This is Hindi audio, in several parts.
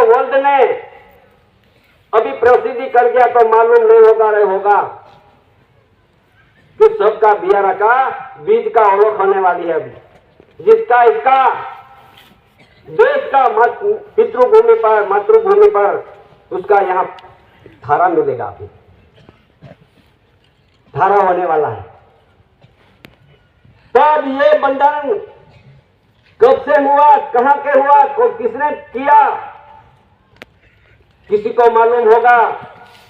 वर्ल्ड ने अभी प्रसिद्धि कर दिया तो मालूम नहीं होगा कि सबका बियारा का बीज का ओळख होने वाली है अभी, जिसका इसका देश का पितृभूमि पर मातृभूमि पर उसका यहाँ धारा मिलेगा, अभी धारा होने वाला है। तब ये बंधन कब से हुआ, कहां के हुआ, किसने किया, किसी को मालूम होगा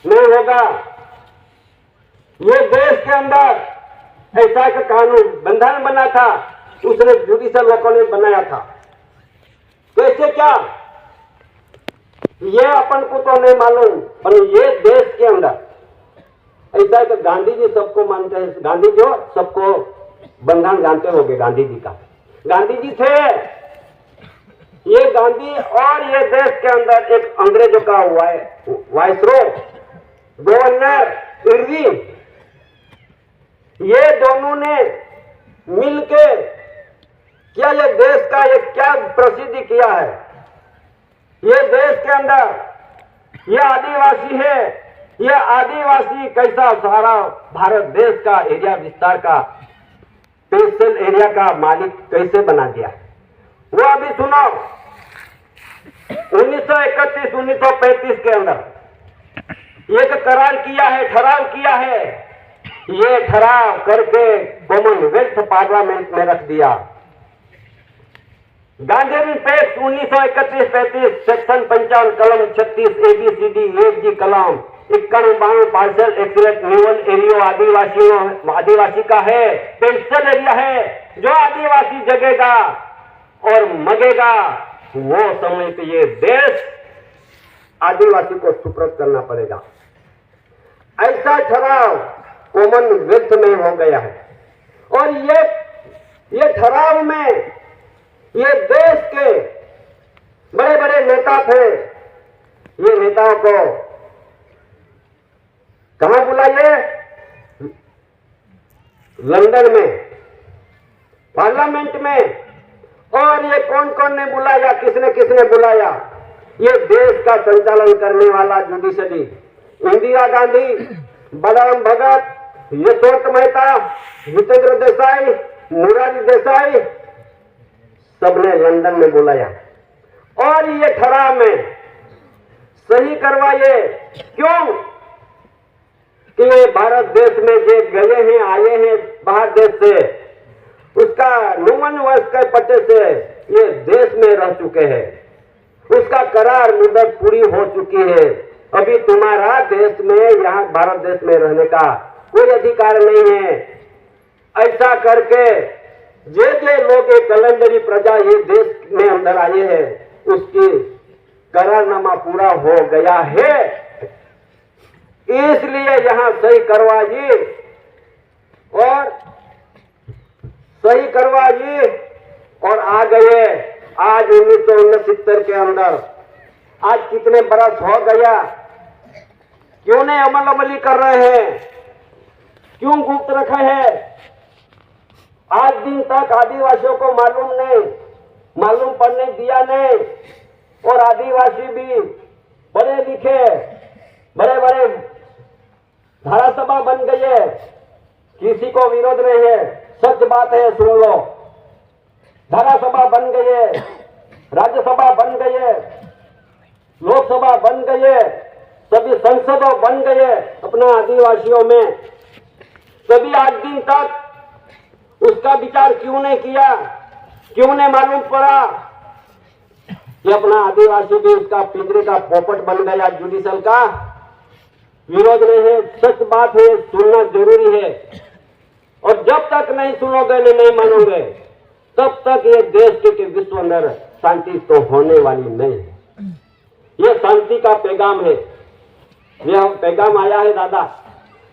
नहीं होगा। ये देश के अंदर ऐसा का कानून बंधन बना था, उसने जुडिशियल लोगों ने बनाया था। कैसे क्या ये अपन को तो नहीं मालूम, पर ये देश के अंदर ऐसा है कि गांधी जी सबको मानते हैं, गांधी जो सबको बंधन जानते होंगे गांधी जी का। गांधी जी थे ये गांधी, और ये देश के अंदर एक अंग्रेजों का वाइसरॉय गवर्नर इरविन, ये दोनों ने मिलके क्या ये देश का ये क्या प्रसिद्धि किया है। ये देश के अंदर ये आदिवासी है, ये आदिवासी कैसा सारा भारत देश का एरिया विस्तार का स्पेशल एरिया का मालिक कैसे बना दिया, वो अभी सुनो। 1931 1935 के अंदर एक करार किया है, ठराव किया है, ये ठराव करके कॉमनवेल्थ पार्लियामेंट में रख दिया। गांधी पैक्ट 1931-35 सेक्शन 55 कलम 36 ABCD 1G कलम 51-52 पार्सल एक्सीलेंट न्यूअल एरियो आदिवासी का है, पेंशन एरिया है। जो आदिवासी जगेगा और मगेगा वो समय पे ये देश आदिवासी को सुपुर्द करना पड़ेगा। ऐसा ठराव कॉमनवेल्थ में हो गया है। और ये ठराव में ये देश के बड़े बड़े नेता थे, ये नेताओं को कहां बुलाइए, लंदन में पार्लियामेंट में। और ये कौन कौन ने बुलाया, किसने बुलाया, ये देश का संचालन करने वाला जुडिशरी इंदिरा गांधी, बलराम भगत, यशवंत मेहता, जितेंद्र देसाई, मोरारजी देसाई, सबने लंदन में बुलाया। और ये ठराव में सही करवाए, क्यों कि ये भारत देश में जो गए हैं आए हैं बाहर देश से, उसका 59 वर्ष के पट्टे से ये देश में रह चुके हैं, उसका करार मुद्दत पूरी हो चुकी है। अभी तुम्हारा देश में यहाँ भारत देश में रहने का कोई अधिकार नहीं है। ऐसा करके जे लोग एक कैलेंडरी प्रजा ये देश में अंदर आए हैं, उसकी करारनामा पूरा हो गया है, इसलिए यहां सही करवाइए। और सही करवाइए और आ गए आज 1969 के अंदर। आज कितने बरस हो गया, क्यों नहीं अमली कर रहे हैं, क्यों गुप्त रखे हैं। आज दिन तक आदिवासियों को मालूम पड़ने दिया नहीं। और आदिवासी भी पढ़े लिखे बड़े बड़े धारासभा बन गए, किसी को विरोध नहीं है, सच बात है, सुन लो। धारासभा बन गए, राज्यसभा बन गए, लोकसभा बन गए, सभी संसदों बन गए अपना आदिवासियों में। सभी आज दिन तक उसका विचार क्यों नहीं किया, क्यों नहीं मालूम पड़ा कि अपना आदिवासी भी उसका पिंजरे का पोपट बन गया। जुडिशल का विरोध नहीं है, सच बात है, सुनना जरूरी है। और जब तक नहीं सुनोगे नहीं मानोगे, तब तक ये देश के विश्व अंदर शांति तो होने वाली नहीं है। ये शांति का पैगाम है, यह पैगाम आया है दादा,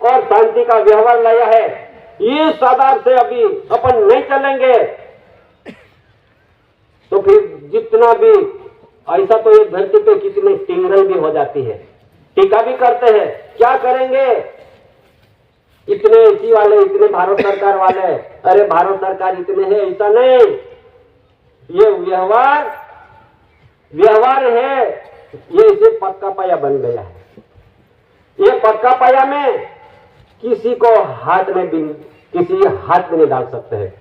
और शांति का व्यवहार लाया है। इस आधार से अभी अपन नहीं चलेंगे तो फिर जितना भी ऐसा, तो ये धरती पे कितनी टिंगल भी हो जाती है, टीका भी करते हैं, क्या करेंगे इतने इसी वाले, इतने भारत सरकार वाले, अरे भारत सरकार इतने हैं, ऐसा नहीं। ये व्यवहार है ये इसे पक्का पाया बन गया है। ये पक्का पाया में किसी को हाथ में नहीं डाल सकते हैं।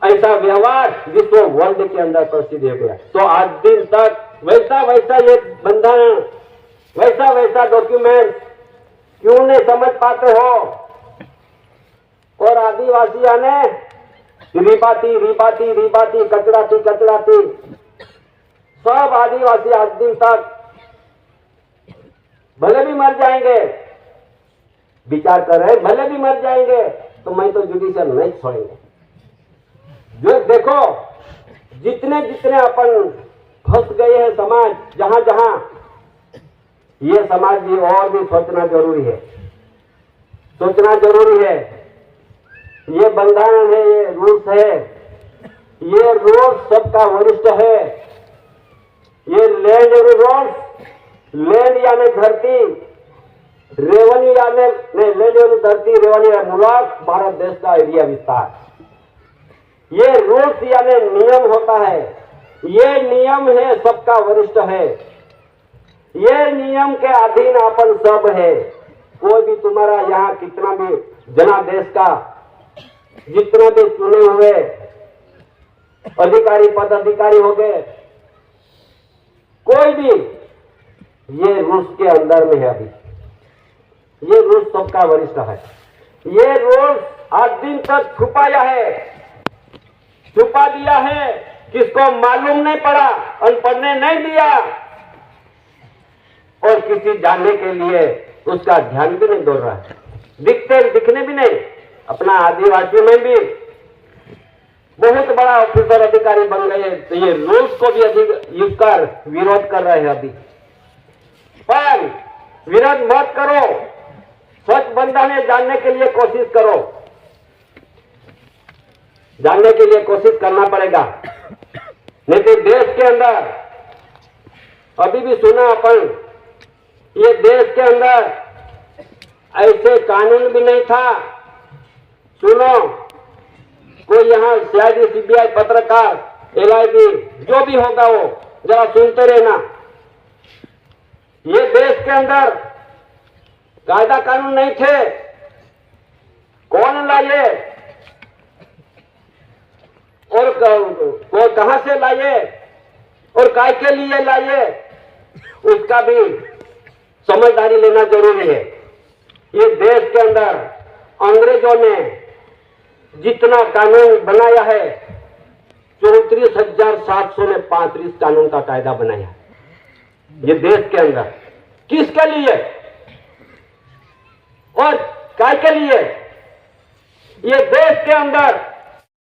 ऐसा व्यवहार विश्व वर्ल्ड के अंदर प्रसिद्ध हो गया। तो आज दिन तक वैसा वैसा ये बंधन, वैसा वैसा डॉक्यूमेंट क्यों नहीं समझ पाते हो? और आदिवासियों ने रिबाती कचराती सब आदिवासी आज दिन तक भले भी मर जाएंगे, विचार कर रहे भले भी मर जाएंगे तो मैं तो जुडिशियल नहीं छोड़ेंगे। जो देखो जितने अपन फंस गए हैं समाज, जहां जहां ये समाज भी और भी सोचना जरूरी है, ये बंधन है, ये रूल्स है, ये रूल्स सबका वरिष्ठ है। ये लैंड रूल्स, लैंड यानी धरती, रेवेन्यू यानी नहीं, लैंड यानी धरती, रेवेन्यू यानी मुल्क, भारत देश का एरिया विस्तार। ये रूल्स यानी नियम होता है, ये नियम है सबका वरिष्ठ है, ये नियम के अधीन अपन सब है। कोई भी तुम्हारा यहाँ कितना भी जनादेश का जितने भी चुने हुए अधिकारी पदाधिकारी हो गए, कोई भी ये रूल्स के अंदर में है। अभी ये रूल्स सबका वरिष्ठ है। ये रूल्स आज दिन तक छुपा दिया है, किसको मालूम नहीं पड़ा और पढ़ने नहीं दिया, और किसी जानने के लिए उसका ध्यान भी नहीं दौड़ रहा है। दिखने भी नहीं। अपना आदिवासी में भी बहुत बड़ा ऑफिसर अधिकारी बन गए, तो ये रूल्स को भी अधिक यूज कर विरोध कर रहे हैं। अभी पर विरोध मत करो, सच बंधन है जानने के लिए कोशिश करो, जानने के लिए कोशिश करना पड़ेगा। नहीं तो देश के अंदर अभी भी सुना अपन, ये देश के अंदर ऐसे कानून भी नहीं था। सुनो, कोई यहाँ सीआईडी, सीबीआई, पत्रकार, एलआईबी जो भी होगा वो जरा सुनते रहना। ये देश के अंदर कायदा कानून नहीं थे, कौन लाए और कहां से लाए और काय के लिए लाए, उसका भी समझदारी लेना जरूरी है। ये देश के अंदर अंग्रेजों ने जितना कानून बनाया है, 34,735 कानून का कायदा बनाया है ये देश के अंदर। किसके लिए और काय के लिए? ये देश के अंदर